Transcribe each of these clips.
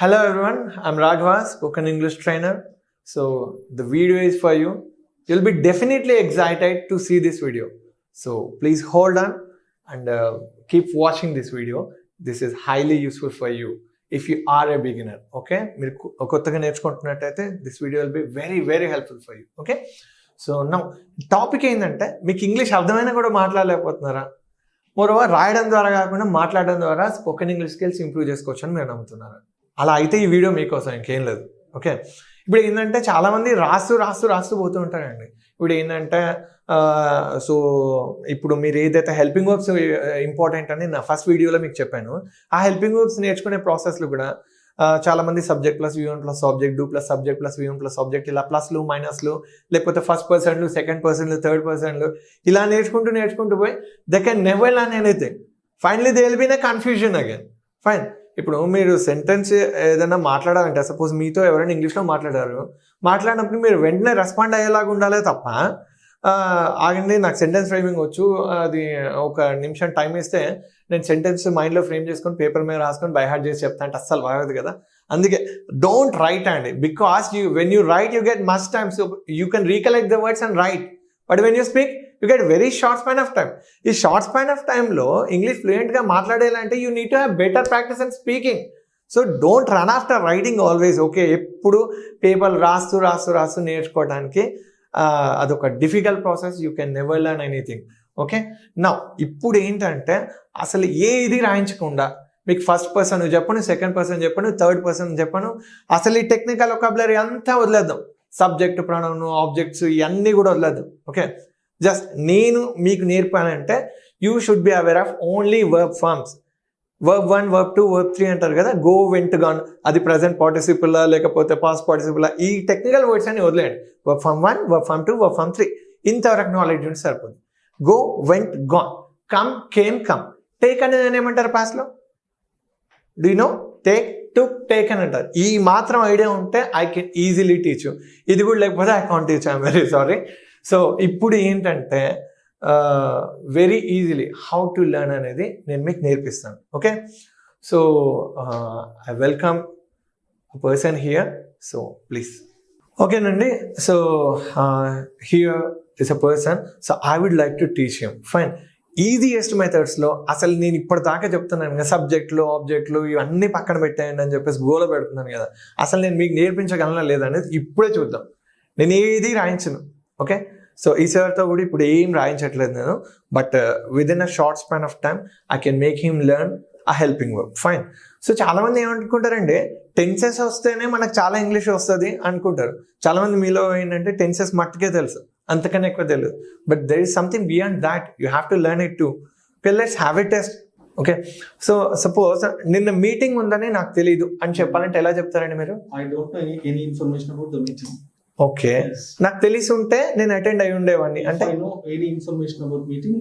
Hello everyone, I'm Raghava, spoken English trainer. So the video is for you. You'll be definitely excited to see this video. So please hold on and keep watching this video. This is highly useful for you if you are a beginner. Okay? This video will be very helpful for you. Okay? So now topic ఏంటంటే మీకు English అర్థమైనా కూడా మాట్లాడలేకపోతున్నారా? Moreover రాయడం ద్వారా కాకుండా మాట్లాడడం ద్వారా spoken English skills improve చేసుకోవచ్చు అని మీరు నమ్ముతున్నారు. అలా అయితే ఈ వీడియో మీకోసం ఇంకేం లేదు. ఓకే, ఇప్పుడు ఏంటంటే చాలామంది రాస్తూ పోతూ ఉంటారండి. ఇప్పుడు ఏంటంటే సో ఇప్పుడు మీరు ఏదైతే హెల్పింగ్ వర్బ్స్ ఇంపార్టెంట్ అని నా ఫస్ట్ వీడియోలో మీకు చెప్పాను. ఆ హెల్పింగ్ వర్బ్స్ నేర్చుకునే ప్రాసెస్లో కూడా చాలామంది subject plus V1 plus object, do plus subject plus V1 plus object, ఇలా ప్లస్లు మైనస్లు లేకపోతే ఫస్ట్ పర్సన్లు, సెకండ్ పర్సన్లు, థర్డ్ పర్సన్లు ఇలా నేర్చుకుంటూ పోయి they can never learn anything. Finally they will be in a confusion again. Fine, ఇప్పుడు మీరు సెంటెన్స్ ఏదైనా మాట్లాడాలంటే సపోజ్ మీతో ఎవరైనా ఇంగ్లీష్లో మాట్లాడినప్పుడు మీరు వెంటనే రెస్పాండ్ అయ్యేలాగా ఉండాలే తప్ప ఆగండి నాకు సెంటెన్స్ ఫ్రేమింగ్ వచ్చు, అది ఒక నిమిషం టైం ఇస్తే నేను సెంటెన్స్ మైండ్లో ఫ్రేమ్ చేసుకొని పేపర్ మీద రాసుకొని బై హార్ట్ చేసి చెప్తా అంటే అస్సలు బాగోదు కదా. అందుకే డోంట్ రైట్ అండి, because when you write you get much time, so you can recollect the words and write. But when you speak you get very short span of time. ఈ short span of టైంలో English ఫ్లూయెంట్గా మాట్లాడేయాలంటే you need to have better practice and speaking. So don't run after writing always. Okay, ఎప్పుడు paper రాస్తూ నేర్చుకోవడానికి అదొక difficult process. You can never learn anything. Okay, నా ఇప్పుడు ఏంటంటే అసలు ఏది రాయించకుండా మీకు ఫస్ట్ పర్సన్ చెప్పను, సెకండ్ పర్సన్ చెప్పను, థర్డ్ పర్సన్ చెప్పను, అసలు ఈ టెక్నికల్ వొకాబులరీ అంతా వదిలేద్దాం. సబ్జెక్ట్, ప్రొనౌన్, ఆబ్జెక్ట్స్ ఇవన్నీ కూడా వదిలేద్దాం. ఓకే, జస్ట్ నేను మీకు నేర్పానంటే you should be aware of only verb forms. Verb 1, verb 2, verb 3 అంటారు కదా. గో, వెంట్, గాన్, అది ప్రజెంట్ పార్టిసిపుల్ లేకపోతే పాస్ట్ పార్టిసిపుల్, ఈ టెక్నికల్ వర్డ్స్ అని వదిలేయండి. Verb form 1, verb form 2, verb form 3 ఇంతవరకు నాలెడ్జ్ ఉంటే సరిపోతుంది. Go, went, gone, come, came, come. Take అనేది ఏమంటారు పాస్ట్లో? Do you know? Take, took, take అని అంటారు. ఈ మాత్రం ఐడియా ఉంటే I can easily teach you. ఇది కూడా లేకపోతే I can't teach, I'm very sorry. So ఇప్పుడు ఏంటంటే very easily how to learn అనేది నేను మీకు నేర్పిస్తాను. Okay, so I welcome person here. So please. ఓకేనండి, so here is a person. So I would like to teach him. Fine, easiest మెథడ్స్లో అసలు నేను ఇప్పటిదాకా చెప్తున్నాను కదా, సబ్జెక్టులు, ఆబ్జెక్టులు ఇవన్నీ పక్కన పెట్టేయండి అని చెప్పేసి గోల పెడుతున్నాను కదా. అసలు నేను మీకు నేర్పించగలనా లేదనేది ఇప్పుడే చూద్దాం. నేను ఏది రాయించను. ఓకే, సో ఈ సార్తో కూడా ఇప్పుడు ఏం రాయించట్లేదు నేను. But within a short span of time I can make him learn a helping verb. Fine. So చాలామంది ఏమనుకుంటారంటే టెన్సెస్ వస్తేనే మనకు చాలా ఇంగ్లీష్ వస్తుంది అనుకుంటారు. చాలామంది మీలో ఏంటంటే టెన్సెస్ మట్టుకే తెలుసు, అంతకన్నా ఎక్కువ తెలియదు. But there is something beyond that you have to learn it to. Okay, let's have a test. Okay, so suppose నిన్న మీటింగ్ ఉందని నాకు తెలియదు అని చెప్పాలంటే ఎలా చెప్తారండి మీరు? I don't know any information about the meeting. Okay, నాకు తెలిసి ఉంటే నేను అటెండ్ అయి ఉండేవాడిని అంటే. I know any information about meeting,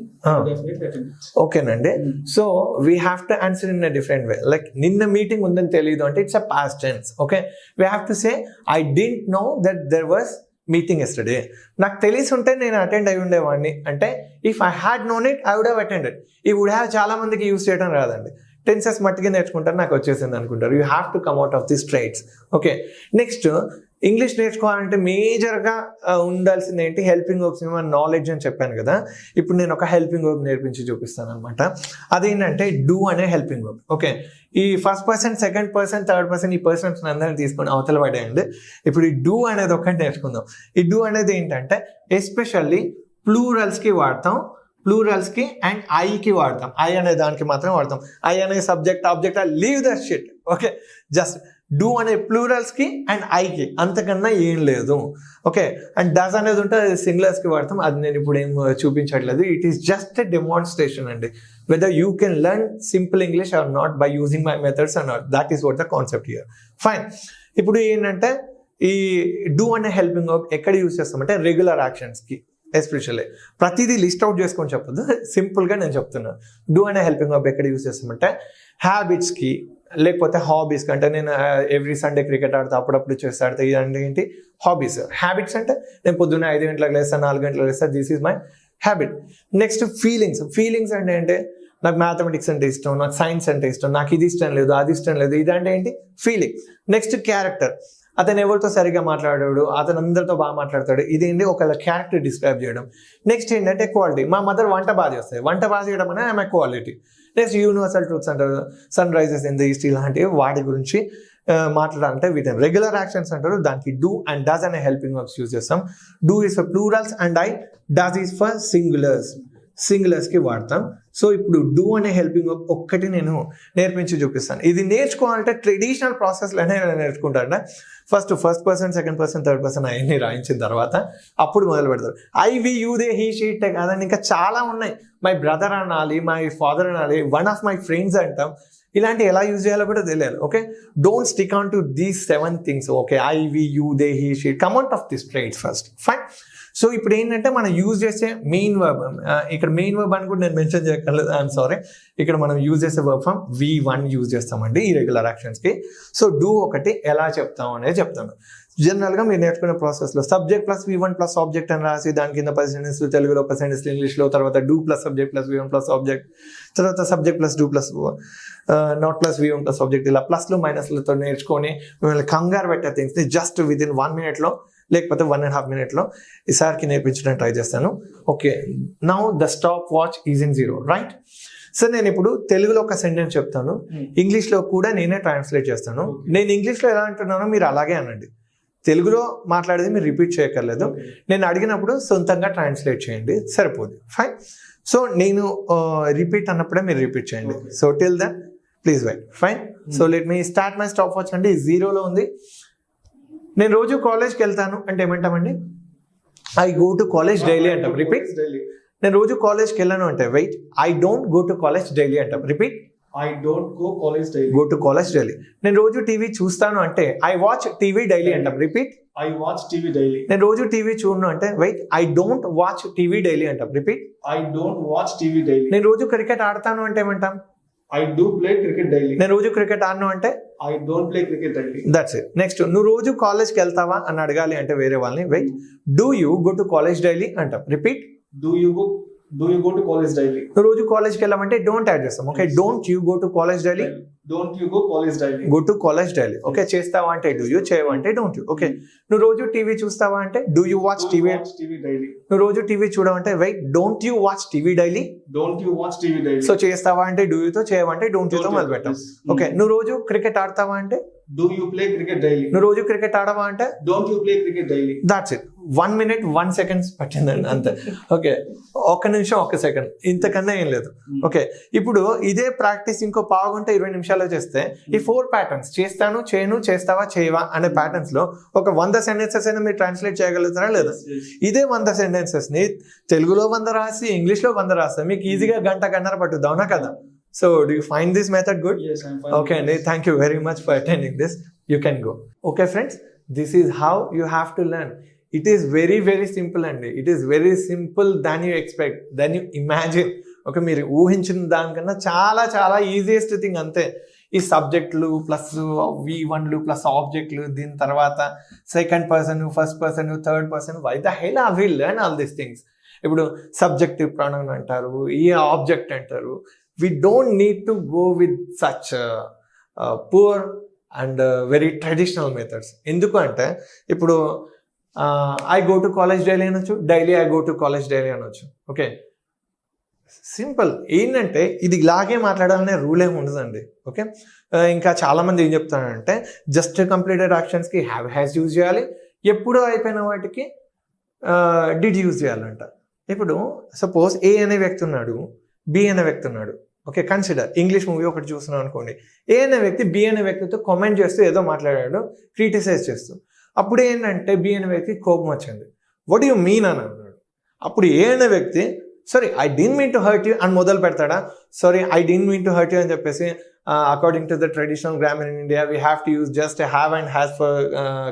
definitely attend it. ఓకేనండి, so we have to answer in a different way. Like నిన్న మీటింగ్ ఉందని తెలియదు అంటే it's a past tense. Okay, we have to say I didn't know that there was meeting yesterday. నాకు తెలిసి ఉంటే నేను attend అయి ఉండేవాడిని అంటే if I had known it I would have attended. ఈ వుడ్ హ్యావ్ చాలా మందికి యూస్ చేయడం రాదండి. టెన్సెస్ మట్టిగా నేర్చుకుంటారు, నాకు వచ్చేసింది అనుకుంటారు. You have to come out of this traits. Okay, next English నేర్చుకోవాలంటే మేజర్గా ఉండాల్సింది ఏంటి? హెల్పింగ్ వర్బ్స్, మన నాలెడ్జ్ అని చెప్పాను కదా. ఇప్పుడు నేను ఒక హెల్పింగ్ వర్బ్ నేర్పించి చూపిస్తాను అనమాట. అదేంటంటే డూ అనే హెల్పింగ్ వర్బ్. ఓకే, ఈ first person, second person, third person, ఈ పర్సన్స్ అందరిని తీసుకొని అవతల పడేయండి. ఇప్పుడు ఈ డూ అనేది ఒకటి నేర్చుకుందాం. ఈ డూ అనేది ఏంటంటే ఎస్పెషల్లీ ప్లూరల్స్కి వాడతాం, ప్లూరల్స్కి అండ్ ఐకి వాడతాం. ఐ అనే దానికి మాత్రం వాడతాం. ఐ అనే subject, object, leave that shit. Okay, just do అనే ప్లూరల్స్కి అండ్ ఐకి, అంతకన్నా ఏం లేదు. ఓకే, అండ్ డస్ అనేది ఉంటే అది సింగులర్స్కి వాడతాం. అది నేను ఇప్పుడు ఏం చూపించట్లేదు. It is just a demonstration అండి. Whether you can learn simple English or not by using my methods or not, that is what the concept here. Fine, ఇప్పుడు ఏంటంటే ఈ డూ అనే హెల్పింగ్ వర్బ్ ఎక్కడ యూజ్ చేస్తామంటే రెగ్యులర్ యాక్షన్స్కి. Especially ప్రతిదీ list out చేసుకొని చెప్పొద్దు, సింపుల్గా నేను చెప్తున్నాను. డూ అనే హెల్పింగ్ వర్బ్ ఎక్కడ యూజ్ చేస్తామంటే హ్యాబిట్స్కి, లేకపోతే హాబీస్కి. అంటే నేను ఎవ్రీ సండే క్రికెట్ ఆడతా, అప్పుడప్పుడు చెస్ ఆడతా. ఇదంటే ఏంటి? హాబీస్. హ్యాబిట్స్ అంటే నేను పొద్దున్న 5 గంటలకు లేస్తాను, 4 గంటలకు లేస్తాను, this is my habit. Next feelings. Feelings అంటే నాకు మ్యాథమెటిక్స్ అంటే ఇష్టం, నాకు సైన్స్ అంటే ఇష్టం, నాకు ఇది ఇష్టం లేదు, అది ఇష్టం లేదు. ఇదంటే ఏంటి? ఫీలింగ్. Next character. అతను ఎవరితో సరిగా మాట్లాడాడు, అతను అందరితో బాగా మాట్లాడతాడు. ఇదేంటి? ఒక క్యారెక్టర్ డిస్క్రైబ్ చేయడం. నెక్స్ట్ ఏంటంటే క్వాలిటీ. మా మదర్ వంట బాగా చేస్తాయి, వంట బాగా చేయడం అనే ఆమె క్వాలిటీ. నెక్స్ట్ యూనివర్సల్ ట్రూత్స్ అంటారు, sun rises in the east, ఇలాంటివి వాటి గురించి మాట్లాడాలంటే వీటిని రెగ్యులర్ యాక్షన్స్ అంటారు. దానికి డూ అండ్ డస్ అనే హెల్పింగ్ వర్బ్స్ యూజ్ చేస్తాం. Do is for plurals and does is for సింగులర్స్కి వాడతాం. సో ఇప్పుడు డూ అనే హెల్పింగ్ వర్బ్ ఒక్కటి నేను నేర్పించి చూపిస్తాను. ఇది నేర్చుకోవాలంటే ట్రెడిషనల్ ప్రాసెస్లోనే నేర్చుకుంటాను. First person, second person, third person అవన్నీ రాయించిన తర్వాత అప్పుడు మొదలు పెడతారు. I, we, you, they, he, she, it కాదండి, ఇంకా చాలా ఉన్నాయి. మై బ్రదర్ అనాలి, మై ఫాదర్ అనాలి, వన్ ఆఫ్ మై ఫ్రెండ్స్ అంటాం. ఇలాంటి ఎలా యూజ్ చేయాలో కూడా తెలియాలి. Okay, don't stick on to these 7 things. Okay, I, we, you, they, he, she, come out of this traits first. Fine. So ఇప్పుడు ఏంటంటే మనం యూజ్ చేసే మెయిన్ వర్బ్, ఇక్కడ మెయిన్ వర్బ్ అని కూడా నేను మెన్షన్ చేయగలదు, ఐఎమ్ సారీ. ఇక్కడ మనం యూజ్ చేసే వర్బ్ ఫామ్ V1 యూజ్ చేస్తామండి ఈ రెగ్యులర్ యాక్షన్స్కి. సో డూ ఒకటి ఎలా చెప్తాం అనేది చెప్తాను. జనరల్గా మీరు నేర్చుకునే ప్రాసెస్లో subject plus V1 plus object అని రాసి దాని కింద 10 సెంటెన్స్లు తెలుగులో, 10 సెంటెన్స్లు ఇంగ్లీష్లో, తర్వాత do plus subject plus V1 plus object, తర్వాత subject plus do plus not plus V1 plus object, ఇలా ప్లస్లు మైనస్లతో నేర్చుకొని మిమ్మల్ని కంగారు పెట్టే థింగ్స్ని జస్ట్ విదిన్ 1 minute లేకపోతే 1.5 minutes ఈసారికి నేర్పించడానికి ట్రై చేస్తాను. Okay, now the stop watch is in 0, right? So నేను ఇప్పుడు తెలుగులో ఒక సెంటెన్స్ చెప్తాను, ఇంగ్లీష్లో కూడా నేనే ట్రాన్స్లేట్ చేస్తాను. నేను ఇంగ్లీష్లో ఎలా అంటున్నానో మీరు అలాగే అనండి. తెలుగులో మాట్లాడేది మీరు రిపీట్ చేయక్కర్లేదు. నేను అడిగినప్పుడు సొంతంగా ట్రాన్స్లేట్ చేయండి, సరిపోదు. ఫైన్. సో నేను రిపీట్ అన్నప్పుడే మీరు రిపీట్ చేయండి. So till then please wait. Fine. So let me start my stop watch అండి. 0లో ఉంది. నేను రోజు కాలేజ్కి వెళ్తాను అంటే ఏమంటామండి? I go to college daily అంటాం. రిపీట్. నేను రోజు కాలేజ్కి వెళ్ళాను అంటే wait, I don't go to college daily అంటాం. Repeat. I don't go college daily. Go to college daily. నేను రోజు టీవీ చూస్తాను అంటే ఐ వాచ్ టీవీ డైలీ అంటాం. Repeat. I watch TV daily. నేను రోజు టీవీ చూడను అంటే wait, I don't watch TV daily అంటాం. Repeat. I don't watch TV daily. నేను రోజు క్రికెట్ ఆడతాను అంటే ఏమంటాం? I do play cricket daily. నేను రోజు క్రికెట్ ఆడను అంటే I don't play cricket daily. That's it. Next, నువ్వు రోజు కాలేజ్కి వెళ్తావా అని అడగాలి అంటే వేరే వాళ్ళని wait, do you go to college daily అంటాం. Repeat. Do you go to college daily? నువ్వు రోజు కాలేజ్కి వెళ్ళామంటే డోంట్ యాడ్ చేస్తాం. Okay, don't you go to college daily. Don't you go college daily? Go to college daily. Okay, చేస్తావా అంటే do you, చేయవంటే don't you. Okay, నువ్వు రోజు టీవీ చూస్తావా అంటే do you watch TV. daily? నువ్వు రోజు టీవీ చూడమంటే wait, don't you watch TV daily. Don't you watch TV daily? So చేస్తావా అంటే డూ యూతో, చేయవంటే డోంట్ యూతో మొదలు పెట్టాం. ఓకే, నువ్వు రోజు క్రికెట్ ఆడతావా అంటే do you play cricket daily? నువ్వు రోజు క్రికెట్ ఆడవా అంటే don't you play cricket daily? That's it. 1 minute 1 second పట్టిందండి అంతే. ఓకే, 1 నిమిషం 1 second, ఇంతకన్నా ఏం లేదు. ఓకే, ఇప్పుడు ఇదే ప్రాక్టీస్ ఇంకో పావుగంట 20 నిమిషాల్లో చేస్తే ఈ 4 patterns చేస్తాను, చేయను, చేస్తావా, చేయవా అనే ప్యాటర్న్స్ లో ఒక 100 sentences అయినా మీరు ట్రాన్స్లేట్ చేయగలుగుతారా లేదా? ఇదే 100 sentences ని తెలుగులో 100 రాసి ఇంగ్లీష్లో 100 రాస్తే మీకు ఈజీగా గంటన్నర పట్టుద్ది, అవునా కదా? So do you find this method good? Yes, I'm fine. Okay, and thank you very much for attending this. You can go. Okay friends, this is how you have to learn. It is very very simple and it is very simple than you expect, than you imagine. Okay, మీరు ఊహించిన దానికన్నా చాలా చాలా easiest thing అంతే. ఈ సబ్జెక్టులు plus V1లు plus ఆబ్జెక్టులు, దీని తర్వాత second person, first person, third person. Why the hell are we learn all these things? ఇప్పుడు సబ్జెక్టివ్ ప్రొనౌన్ అంటారు, ఈ ఆబ్జెక్ట్ అంటారు. We don't need to go with such poor and very traditional methods. ఎందుకు అంటే ఇప్పుడు I go to college daily అనొచ్చు, daily I go to college daily అనొచ్చు. Okay, simple. ఏంటంటే ఇది ఇలాగే మాట్లాడాలనే రూల్ ఏమి ఉండదండి. ఓకే, ఇంకా చాలామంది ఏం చెప్తారంటే జస్ట్ కంప్లీటెడ్ యాక్షన్స్కి హ్యాస్ యూజ్ చేయాలి, ఎప్పుడో అయిపోయిన వాటికి డిడ్ యూజ్ చేయాలంట. ఇప్పుడు సపోజ్ ఏ అనే వ్యక్తి ఉన్నాడు, బి అనే వ్యక్తి ఉన్నాడు. ఓకే, కన్సిడర్ ఇంగ్లీష్ మూవీ ఒకటి చూస్తున్నాం అనుకోండి. ఏ అనే వ్యక్తి బి అనే వ్యక్తితో కామెంట్ చేస్తూ ఏదో మాట్లాడాడు, క్రిటిసైజ్ చేస్తూ. అప్పుడు ఏంటంటే బి అనే వ్యక్తి కోపం వచ్చింది. వాట్ యు మీన్ అని అన్నాడు. అప్పుడు ఏ అనే వ్యక్తి sorry I didn't mean to hurt you అని మొదలు పెడతాడా? Sorry I didn't mean to hurt you అని చెప్పేసి according to the traditional grammar in India we have to use just have and has for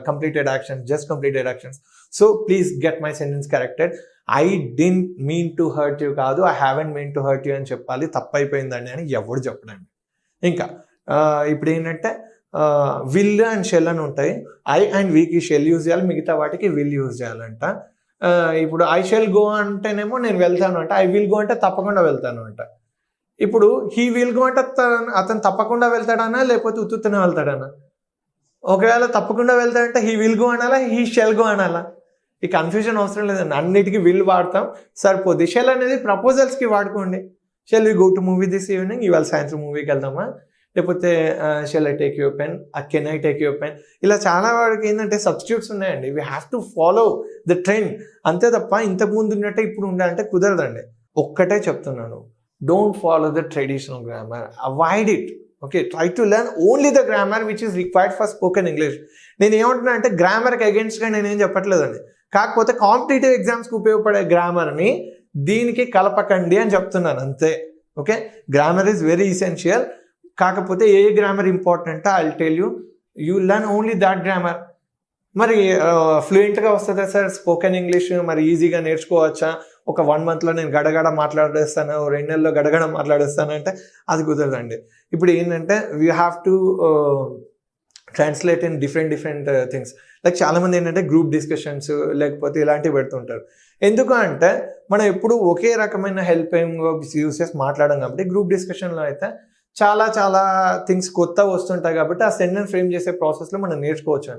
completed actions, just completed actions. So please get my sentence corrected. I didn't mean to hurt you కాదు, I haven't mean to hurt you అని చెప్పాలి. తప్పైపోయిందండి అని ఎవడు చెప్పడండి. ఇంకా ఇప్పుడు ఏంటంటే will and shall అని ఉంటాయి. ఐ అండ్ వీకి షెల్ యూజ్ చేయాలి, మిగతా వాటికి విల్ యూజ్ చేయాలంట. ఇప్పుడు ఐ షెల్ గో అంటేనేమో నేను వెళ్తాను అంట, ఐ విల్ గో అంటే తప్పకుండా వెళ్తాను అంట. ఇప్పుడు హీ విల్ గో అంటే అతను తప్పకుండా వెళ్తాడనా లేకపోతే ఉత్తుతనే వెళ్తాడనా? ఒకవేళ తప్పకుండా వెళ్తాడంటే హీ విల్ గో అనాలా, హీ షెల్ గో అనాలా? ఈ కన్ఫ్యూజన్ అవసరం లేదండి, అన్నిటికీ విల్ వాడతాం సరిపోద్ది. షెల్ అనేది ప్రపోజల్స్కి వాడుకోండి. Shall we go to movie this evening, ఇవాళ సాయంత్రం మూవీకి వెళ్దామా, లేకపోతే shall I take your pen, can I take your pen, ఇలా చాలా వాడికి ఏంటంటే సబ్స్టిట్యూట్స్ ఉన్నాయండి. We have to follow the trend, అంతే తప్ప ఇంతకు ముందు ఉన్నట్టే ఇప్పుడు ఉండాలంటే కుదరదండి. ఒక్కటే చెప్తున్నాను, don't follow the traditional grammar, avoid it. Okay, try to learn only the grammar which is required for spoken English. నేను ఏమంటున్నా అంటే గ్రామర్కి అగేన్స్ట్గా నేనేం చెప్పట్లేదండి, కాకపోతే కాంపిటేటివ్ ఎగ్జామ్స్కి ఉపయోగపడే గ్రామర్ని దీనికి కలపకండి అని చెప్తున్నాను అంతే. Okay, grammar is very essential. కాకపోతే ఏ grammar important I will tell you, you learn only that grammar. మరి ఫ్లూయెంట్గా వస్తుందా సార్ స్పోకెన్ ఇంగ్లీష్, మరి ఈజీగా నేర్చుకోవచ్చా, ఒక 1 monthలో నేను గడగడ మాట్లాడేస్తాను, 2 నెలల్లో గడగడ మాట్లాడేస్తాను అంటే అది కుదరదండి. ఇప్పుడు ఏంటంటే we have to translate in different things. Like చాలామంది ఏంటంటే గ్రూప్ డిస్కషన్స్ లేకపోతే ఇలాంటివి పెడుతుంటారు. ఎందుకు అంటే మనం ఎప్పుడు ఒకే రకమైన హెల్పింగ్ యూస్ చేసి మాట్లాడడం కాబట్టి, గ్రూప్ డిస్కషన్లో అయితే చాలా థింగ్స్ కొత్త వస్తుంటాయి కాబట్టి ఆ సెంటెన్స్ ఫ్రేమ్ చేసే ప్రాసెస్లో మనం నేర్చుకోవచ్చు.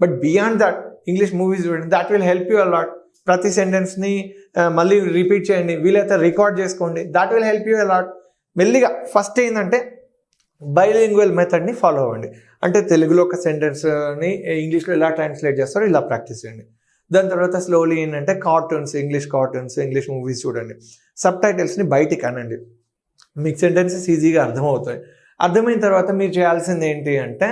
But beyond that English movies చూడండి, that will help you a lot. ప్రతి సెంటెన్స్ని మళ్ళీ రిపీట్ చేయండి, వీలైతే రికార్డ్ చేసుకోండి, that will help you a lot. మెల్లిగా ఫస్ట్ ఏంటంటే బైలింగ్వల్ మెథడ్ని ఫాలో అవ్వండి. అంటే తెలుగులో ఒక సెంటెన్స్ని ఇంగ్లీష్లో ఎలా ట్రాన్స్లేట్ చేస్తారో ఇలా ప్రాక్టీస్ చేయండి. దాని తర్వాత స్లోలీ ఏంటంటే ఇంగ్లీష్ కార్టూన్స్, ఇంగ్లీష్ మూవీస్ చూడండి, సబ్ టైటిల్స్ని బయటికి అనండి, మీకు సెంటెన్సెస్ ఈజీగా అర్థమవుతాయి. అర్థమైన తర్వాత మీరు చేయాల్సింది ఏంటి అంటే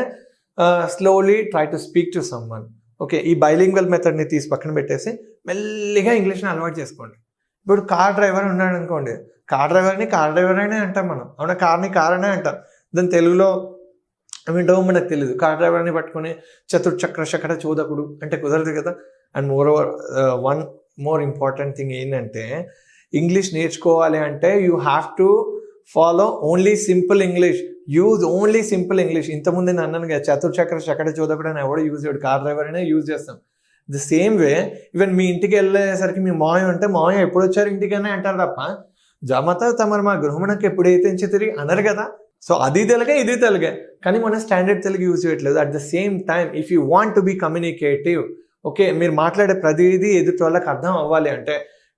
slowly try to speak to someone. Okay, ఈ బైలింగ్వల్ మెథడ్ని తీసి పక్కన పెట్టేసి మెల్లిగా ఇంగ్లీష్ని అలవాటు చేసుకోండి. ఇప్పుడు కార్ డ్రైవర్ ఉన్నాడు అనుకోండి, కార్ డ్రైవర్ అనే అంటాం మనం, అవునా, కార్ని కార్ అనే అంటాం. దాని తెలుగులో ఏమిటో మనకు తెలియదు. కార్ డ్రైవర్ని పట్టుకొని చతుర్చక్ర శకట చోదకుడు అంటే కుదరదు కదా. And more over one more important thing ఏంటంటే ఇంగ్లీష్ నేర్చుకోవాలి అంటే you have to follow only simple English, use only simple English. ఇంతకుముందు నేను అన్నాను కదా, చతుర్చక్ర శకట చోదకుడు అని ఎవడో యూజ్ చేయడు, కార్ డ్రైవర్ అనే యూజ్ చేస్తాం. ద సేమ్ వే ఈవెన్ మీ ఇంటికి వెళ్ళేసరికి మీ మావయ్య అంటే మావయ్య ఎప్పుడు వచ్చారు ఇంటికనే అంటారు తప్ప జమత తమరు మా గృహమునకు ఎప్పుడైతే తిరిగి అనరు కదా. సో అది తెలుగే ఇది తెలుగే, కానీ మనం స్టాండర్డ్ తెలుగు యూజ్ చేయట్లేదు. At the same time if you want to be communicative, okay, మీరు మాట్లాడే ప్రతిదీ ఎదుటి వాళ్ళకి అర్థం అవ్వాలి అంటే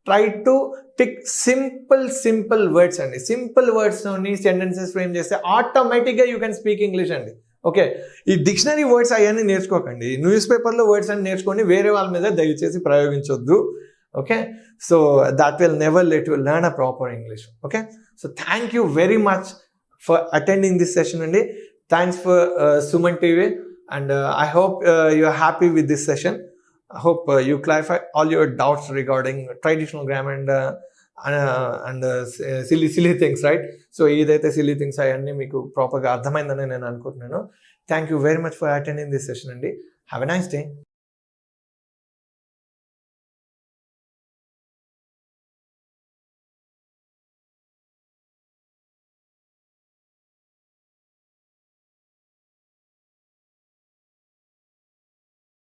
try to pick simple words అండి. సింపుల్ వర్డ్స్తోని సెంటెన్సెస్ ఫ్రేమ్ చేస్తే ఆటోమేటిక్గా యూ కెన్ స్పీక్ ఇంగ్లీష్ అండి. ఓకే, ఈ డిక్షనరీ వర్డ్స్ అవన్నీ నేర్చుకోకండి, న్యూస్ పేపర్లో వర్డ్స్ అని నేర్చుకొని వేరే వాళ్ళ మీద దయచేసి ప్రయోగించొద్దు. Okay, so that will never let you learn a proper English. Okay, so thank you very much for attending this session అండి. Thanks for Suman TV, and I hope you're happy with this session. I hope you clarify all your doubts regarding traditional grammar and silly things, right? So ఏదైతే silly things అవన్నీ మీకు ప్రాపర్గా అర్థమైందని నేను అనుకుంటున్నాను. Thank you very much for attending this session అండి. Have a nice day.